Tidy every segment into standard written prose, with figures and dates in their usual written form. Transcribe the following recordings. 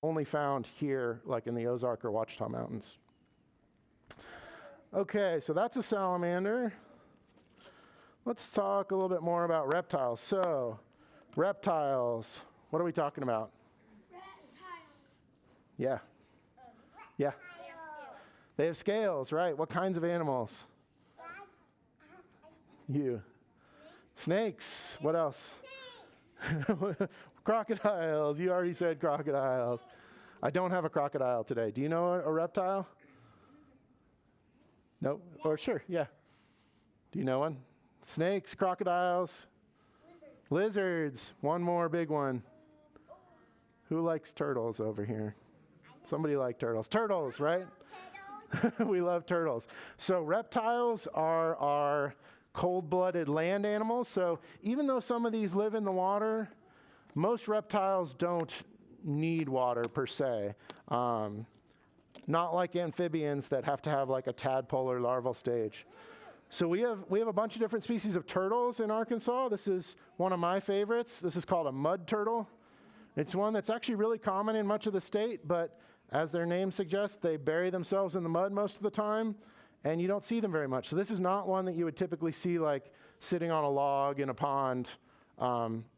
only found here, like in the Ozark or Ouachita Mountains. Okay, so that's a salamander. Let's talk a little bit more about reptiles. So, reptiles, what are we talking about? Reptiles. Yeah. Yeah. They have scales, right? What kinds of animals? You. Snakes. What else? Crocodiles. You already said crocodiles. I don't have a crocodile today. Do you know a reptile? No? Or sure, yeah. Do you know one? Snakes, crocodiles, lizards. One more big one. Who likes turtles over here? Somebody like turtles. Turtles, right? We love turtles. So reptiles are our cold-blooded land animals. So even though some of these live in the water, most reptiles don't need water per se. Not like amphibians that have to have like a tadpole or larval stage. So we have a bunch of different species of turtles in Arkansas. This is one of my favorites. This is called a mud turtle. It's one that's actually really common in much of the state, but as their name suggests, they bury themselves in the mud most of the time, and you don't see them very much. So this is not one that you would typically see like sitting on a log in a pond,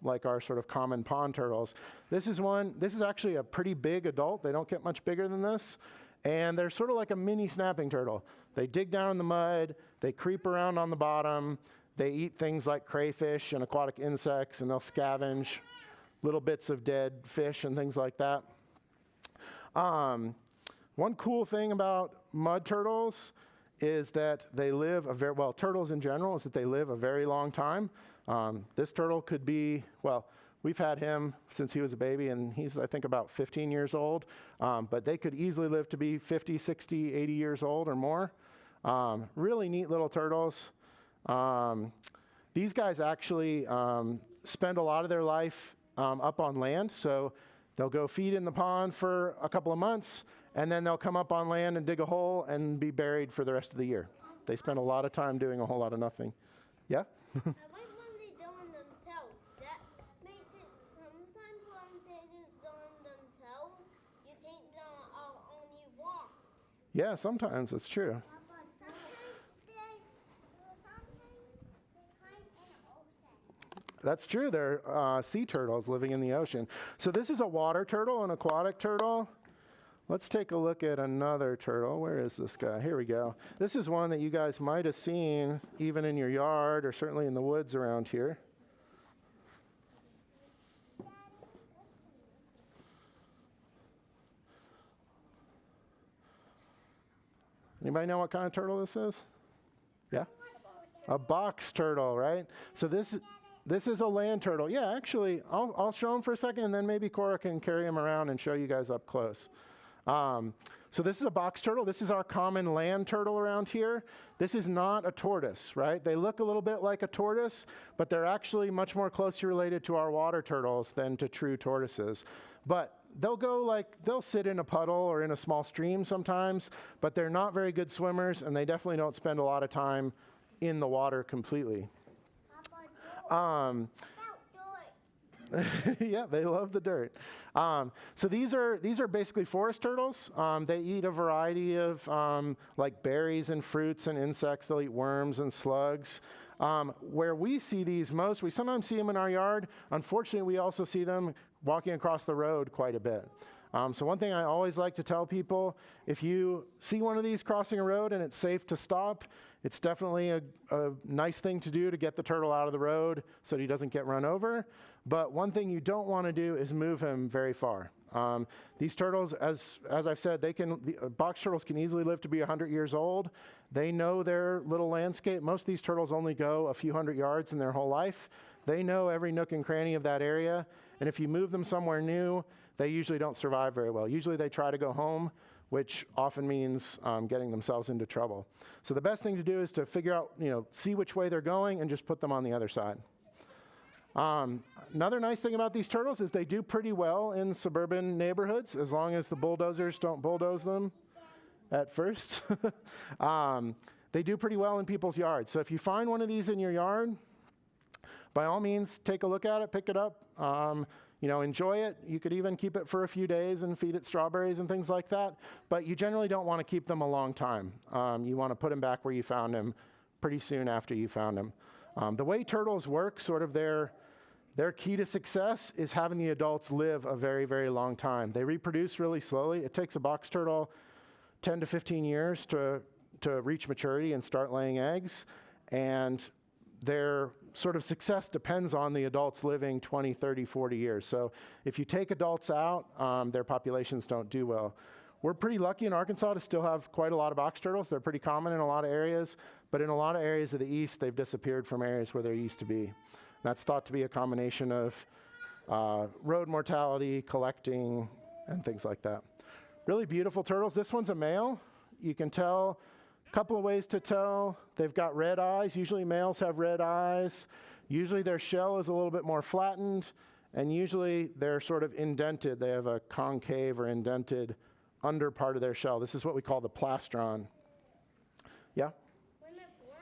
like our sort of common pond turtles. This is actually a pretty big adult. They don't get much bigger than this. And they're sort of like a mini snapping turtle. They dig down in the mud, they creep around on the bottom, they eat things like crayfish and aquatic insects, and they'll scavenge little bits of dead fish and things like that. One cool thing about mud turtles is that they live turtles in general is that they live a very long time. This turtle could be, we've had him since he was a baby, and he's, I think, about 15 years old. But they could easily live to be 50, 60, 80 years old or more. Really neat little turtles. These guys actually spend a lot of their life up on land. So they'll go feed in the pond for a couple of months, and then they'll come up on land and dig a hole and be buried for the rest of the year. They spend a lot of time doing a whole lot of nothing. Yeah? Yeah, sometimes it's true. That's true. They're sea turtles living in the ocean. So this is a water turtle, an aquatic turtle. Let's take a look at another turtle. Where is this guy? Here we go. This is one that you guys might have seen even in your yard or certainly in the woods around here. Anybody know what kind of turtle this is? Yeah? A box turtle, right? So this is a land turtle. Yeah, actually, I'll show him for a second, and then maybe Cora can carry him around and show you guys up close. So this is a box turtle. This is our common land turtle around here. This is not a tortoise, right? They look a little bit like a tortoise, but they're actually much more closely related to our water turtles than to true tortoises. But they'll sit in a puddle or in a small stream sometimes, but they're not very good swimmers, and they definitely don't spend a lot of time in the water completely. Yeah, they love the dirt. So these are basically forest turtles. They eat a variety of like berries and fruits and insects. They'll eat worms and slugs. Where we see these most, we sometimes see them in our yard. Unfortunately, we also see them walking across the road quite a bit. So one thing I always like to tell people, if you see one of these crossing a road and it's safe to stop, it's definitely a nice thing to do to get the turtle out of the road so that he doesn't get run over. But one thing you don't want to do is move him very far. These turtles, as I've said, box turtles can easily live to be 100 years old. They know their little landscape. Most of these turtles only go a few hundred yards in their whole life. They know every nook and cranny of that area. And if you move them somewhere new, they usually don't survive very well. Usually they try to go home, which often means getting themselves into trouble. So the best thing to do is to figure out, see which way they're going and just put them on the other side. Another nice thing about these turtles is they do pretty well in suburban neighborhoods as long as the bulldozers don't bulldoze them at first. They do pretty well in people's yards. So if you find one of these in your yard, by all means, take a look at it, pick it up. enjoy it. You could even keep it for a few days and feed it strawberries and things like that, but you generally don't want to keep them a long time. You want to put them back where you found them pretty soon after you found them. The way turtles work, sort of their key to success is having the adults live a very, very long time. They reproduce really slowly. It takes a box turtle 10 to 15 years to reach maturity and start laying eggs, and their sort of success depends on the adults living 20, 30, 40 years. So if you take adults out, their populations don't do well. We're pretty lucky in Arkansas to still have quite a lot of box turtles. They're pretty common in a lot of areas, but in a lot of areas of the east, they've disappeared from areas where they used to be. That's thought to be a combination of road mortality, collecting, and things like that. Really beautiful turtles. This one's a male. You can tell a couple of ways to tell. They've got red eyes. Usually males have red eyes. Usually their shell is a little bit more flattened, and usually they're sort of indented. They have a concave or indented under part of their shell. This is what we call the plastron. Yeah? When they're born,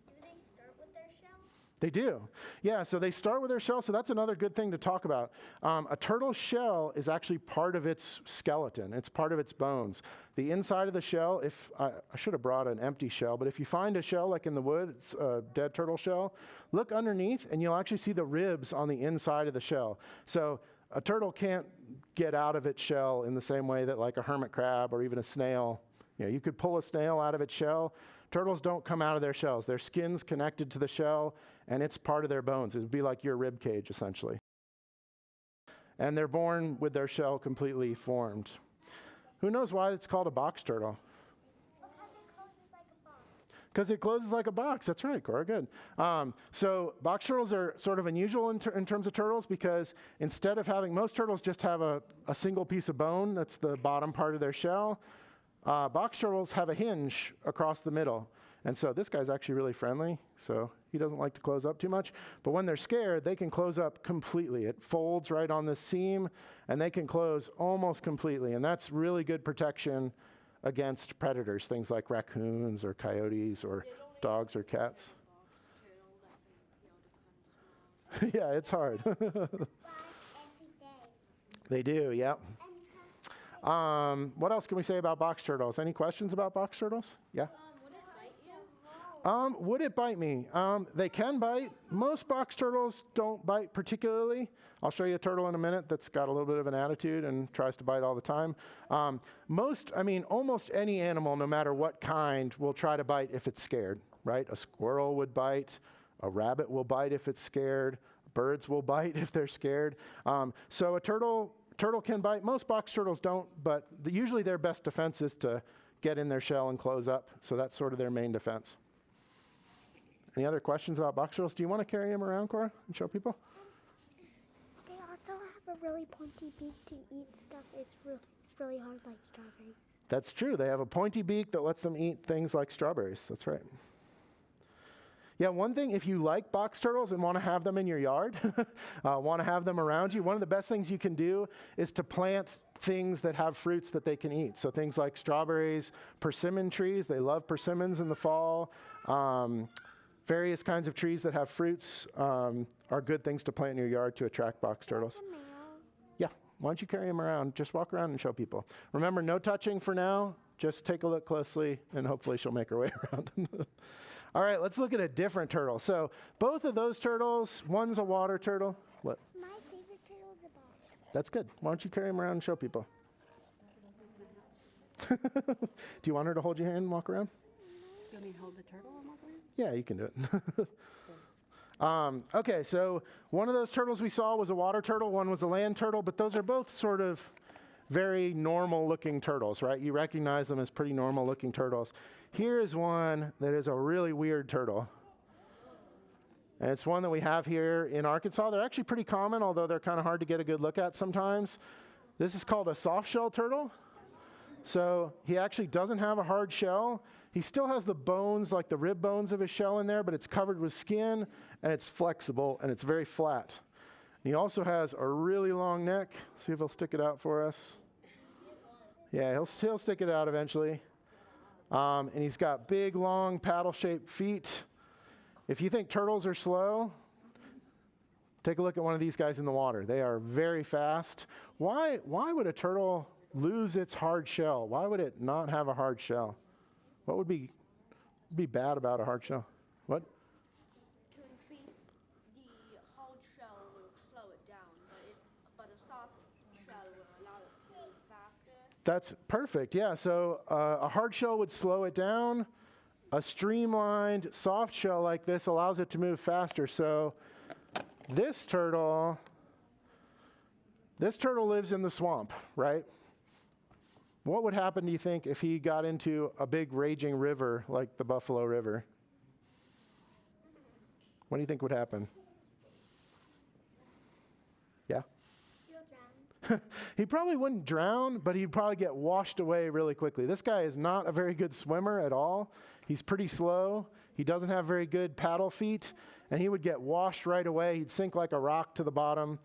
do they start with their shell? They do. Yeah, so they start with their shell, so that's another good thing to talk about. A turtle's shell is actually part of its skeleton. It's part of its bones. The inside of the shell, I should have brought an empty shell, but if you find a shell like in the wood, it's a dead turtle shell, look underneath and you'll actually see the ribs on the inside of the shell. So a turtle can't get out of its shell in the same way that like a hermit crab or even a snail. You could pull a snail out of its shell. Turtles don't come out of their shells. Their skin's connected to the shell, and it's part of their bones. It would be like your rib cage, essentially. And they're born with their shell completely formed. Who knows why it's called a box turtle? Because it closes like a box. That's right, Cora, good. So box turtles are sort of unusual in terms of turtles because instead of having, most turtles just have a single piece of bone, that's the bottom part of their shell. Box turtles have a hinge across the middle. And so this guy's actually really friendly, so he doesn't like to close up too much. But when they're scared, they can close up completely. It folds right on the seam, and they can close almost completely. And that's really good protection against predators, things like raccoons or coyotes or dogs or cats. Yeah, it's hard. They do, yeah. What else can we say about box turtles? Any questions about box turtles? Yeah? Would it bite me? They can bite. Most box turtles don't bite particularly. I'll show you a turtle in a minute that's got a little bit of an attitude and tries to bite all the time. Almost any animal, no matter what kind, will try to bite if it's scared, right? A squirrel would bite. A rabbit will bite if it's scared. Birds will bite if they're scared. So a turtle can bite. Most box turtles don't, but usually their best defense is to get in their shell and close up. So that's sort of their main defense. Any other questions about box turtles? Do you want to carry them around, Cora, and show people? They also have a really pointy beak to eat stuff. It's really hard, like strawberries. That's true. They have a pointy beak that lets them eat things like strawberries. That's right. Yeah, one thing, if you like box turtles and want to have them in your yard, want to have them around you, one of the best things you can do is to plant things that have fruits that they can eat. So things like strawberries, persimmon trees. They love persimmons in the fall. Various kinds of trees that have fruits are good things to plant in your yard to attract box turtles. Yeah, why don't you carry them around? Just walk around and show people. Remember, no touching for now. Just take a look closely, and hopefully she'll make her way around. All right, let's look at a different turtle. So both of those turtles, one's a water turtle. What? My favorite turtle is a box. That's good. Why don't you carry them around and show people? Do you want her to hold your hand and walk around? You want me to hold the turtle and walk around? Yeah, you can do it. Okay, so one of those turtles we saw was a water turtle, one was a land turtle, but those are both sort of very normal looking turtles, right? You recognize them as pretty normal looking turtles. Here is one that is a really weird turtle. And it's one that we have here in Arkansas. They're actually pretty common, although they're kind of hard to get a good look at sometimes. This is called a soft-shell turtle. So he actually doesn't have a hard shell. He still has the bones, like the rib bones of his shell in there, but it's covered with skin, and it's flexible, and it's very flat. And he also has a really long neck. See if he'll stick it out for us. Yeah, he'll stick it out eventually. And he's got big, long, paddle-shaped feet. If you think turtles are slow, Take a look at one of these guys in the water. They are very fast. Why would a turtle lose its hard shell? Why would it not have a hard shell? What would be bad about a hard shell? What? To increase the hard shell will slow it down, but a soft shell will allow it to move faster. That's perfect. Yeah. So a hard shell would slow it down. A streamlined soft shell like this allows it to move faster. So this turtle lives in the swamp, right? What would happen, do you think, if he got into a big raging river like the Buffalo River? What do you think would happen? Yeah? You'll drown. He probably wouldn't drown, but he'd probably get washed away really quickly. This guy is not a very good swimmer at all. He's pretty slow. He doesn't have very good paddle feet, and he would get washed right away. He'd sink like a rock to the bottom.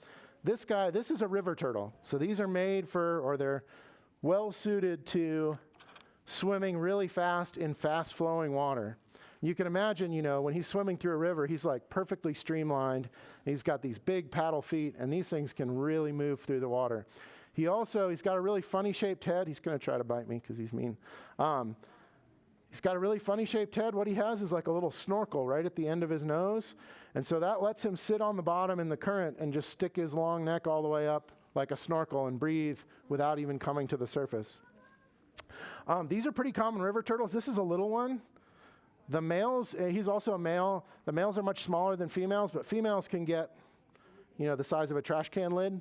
This is a river turtle. So these are made for, or they're well suited to swimming really fast in fast flowing water. You can imagine, when he's swimming through a river, he's like perfectly streamlined. He's got these big paddle feet, and these things can really move through the water. He's got a really funny shaped head. He's going to try to bite me because he's mean. He's got a really funny shaped head. What he has is like a little snorkel right at the end of his nose. And so that lets him sit on the bottom in the current and just stick his long neck all the way up like a snorkel and breathe without even coming to the surface. These are pretty common river turtles. This is a little one. The males, he's also a male. The males are much smaller than females, but females can get, the size of a trash can lid.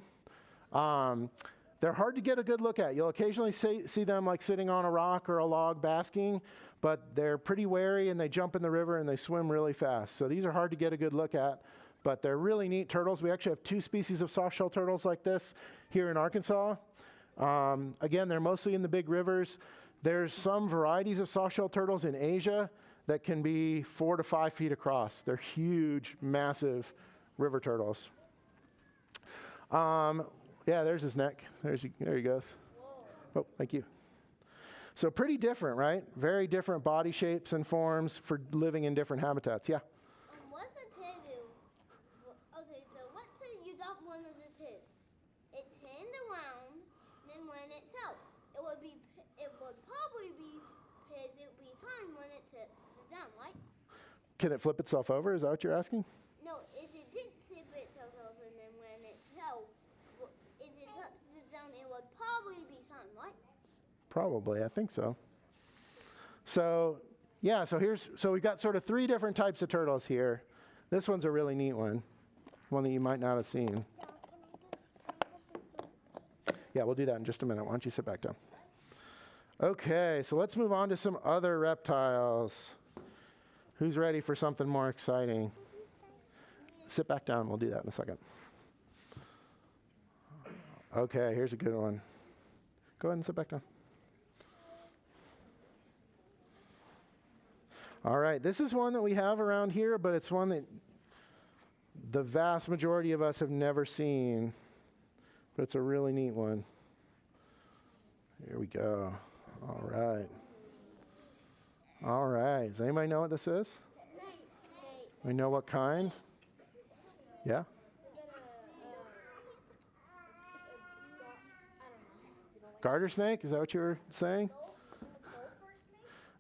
They're hard to get a good look at. You'll occasionally see them like sitting on a rock or a log basking, but they're pretty wary and they jump in the river and they swim really fast. So these are hard to get a good look at, but they're really neat turtles. We actually have 2 species of softshell turtles like this here in Arkansas. Again, they're mostly in the big rivers. There's some varieties of softshell turtles in Asia that can be 4 to 5 feet across. They're huge, massive river turtles. Yeah, there's his neck. There he goes. Oh, thank you. So pretty different, right? Very different body shapes and forms for living in different habitats. Yeah? What's the tail do? Okay, so let's say you got one of the tails. It turned around, then when it tilts, it would probably be because it would be time when it tips down, right? Can it flip itself over? Is that what you're asking? No, if it didn't tip itself over, and then when it tilts, if it touches it down, it would probably be time, right? Probably, I think so. So, yeah, so we've got sort of 3 different types of turtles here. This one's a really neat one that you might not have seen. Yeah, we'll do that in just a minute. Why don't you sit back down? Okay, so let's move on to some other reptiles. Who's ready for something more exciting? Sit back down. We'll do that in a second. Okay, here's a good one. Go ahead and sit back down. All right, this is one that we have around here, but it's one that the vast majority of us have never seen. But it's a really neat one. Here we go. All right. All right. Does anybody know what this is? We know what kind? Yeah? Garter snake? Is that what you were saying?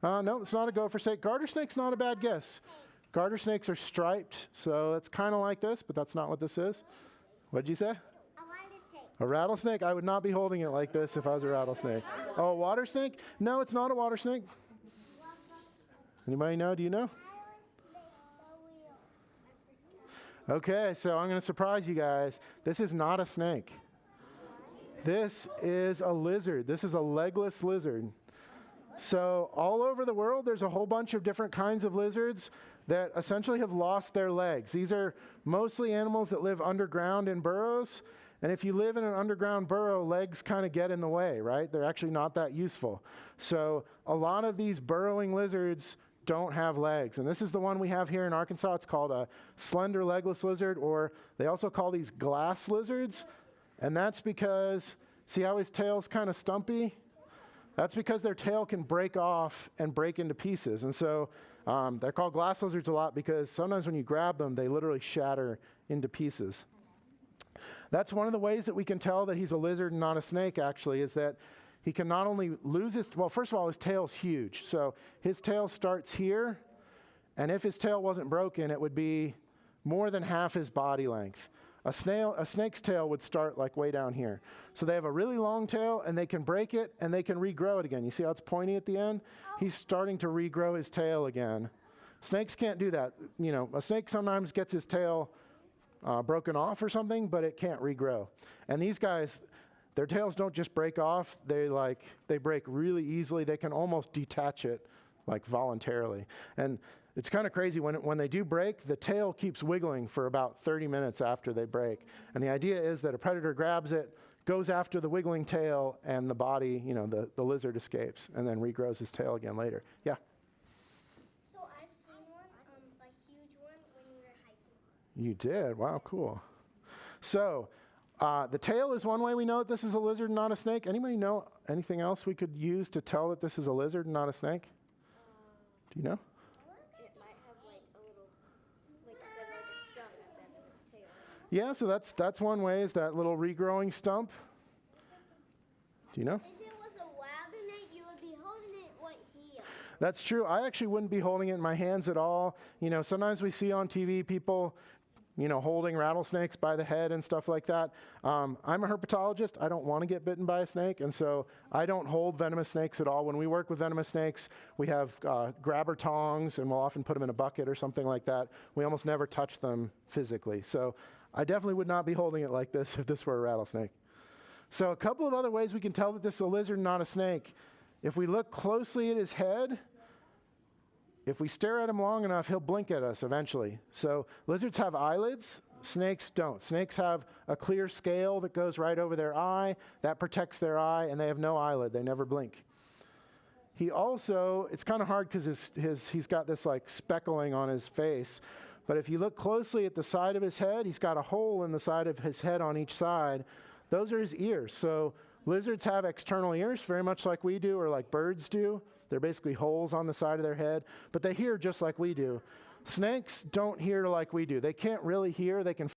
No, it's not a gopher snake. Garter snake's not a bad guess. Garter snakes are striped, so it's kind of like this, but that's not what this is. What did you say? A rattlesnake? I would not be holding it like this if I was a rattlesnake. Oh, a water snake? No, it's not a water snake. Anybody know? Do you know? Okay, so I'm going to surprise you guys. This is not a snake. This is a lizard. This is a legless lizard. So all over the world, there's a whole bunch of different kinds of lizards that essentially have lost their legs. These are mostly animals that live underground in burrows. And if you live in an underground burrow, legs kind of get in the way, right? They're actually not that useful. So a lot of these burrowing lizards don't have legs. And this is the one we have here in Arkansas. It's called a slender legless lizard, or they also call these glass lizards. And that's because, see how his tail's kind of stumpy? That's because their tail can break off and break into pieces. And so They're called glass lizards a lot because sometimes when you grab them, they literally shatter into pieces. That's one of the ways that we can tell that he's a lizard and not a snake, actually, is that he can not only lose his, well, first of all, his tail's huge. So his tail starts here, and if his tail wasn't broken, it would be more than half his body length. A snake's tail would start like way down here. So they have a really long tail, and they can break it, and they can regrow it again. You see how it's pointy at the end? He's starting to regrow his tail again. Snakes can't do that. You know, a snake sometimes gets his tail broken off or something, but it can't regrow. And these guys, their tails don't just break off. They break really easily. They can almost detach it like voluntarily. And it's kind of crazy when they do break, the tail keeps wiggling for about 30 minutes after they break. And the idea is that a predator grabs it, goes after the wiggling tail, and the body, you know, the lizard escapes and then regrows his tail again later. Yeah? So I've seen one, a huge one when we were hiking. You did? Wow, cool. So the tail is one way we know that this is a lizard and not a snake. Anybody know anything else we could use to tell that this is a lizard and not a snake? Do you know? It might have like a little, like you said, like a stump at the end of its tail. Yeah, so that's one way, is that little regrowing stump. Do you know? If it was a wild snake, you would be holding it right here. That's true. I actually wouldn't be holding it in my hands at all. You know, sometimes we see on TV people, you know, holding rattlesnakes by the head and stuff like that. I'm a herpetologist. I don't want to get bitten by a snake, and so I don't hold venomous snakes at all. When we work with venomous snakes, we have grabber tongs, and we'll often put them in a bucket or something like that. We almost never touch them physically. So I definitely would not be holding it like this if this were a rattlesnake. So a couple of other ways we can tell that this is a lizard, not a snake. If we look closely at his head, if we stare at him long enough, he'll blink at us eventually. So lizards have eyelids, snakes don't. Snakes have a clear scale that goes right over their eye, that protects their eye, and they have no eyelid, they never blink. He also, it's kind of hard because he's got this like speckling on his face, but if you look closely at the side of his head, he's got a hole in the side of his head on each side. Those are his ears. So lizards have external ears, very much like we do, or like birds do. They're basically holes on the side of their head, but they hear just like we do. Snakes don't hear like we do. They can't really hear. They can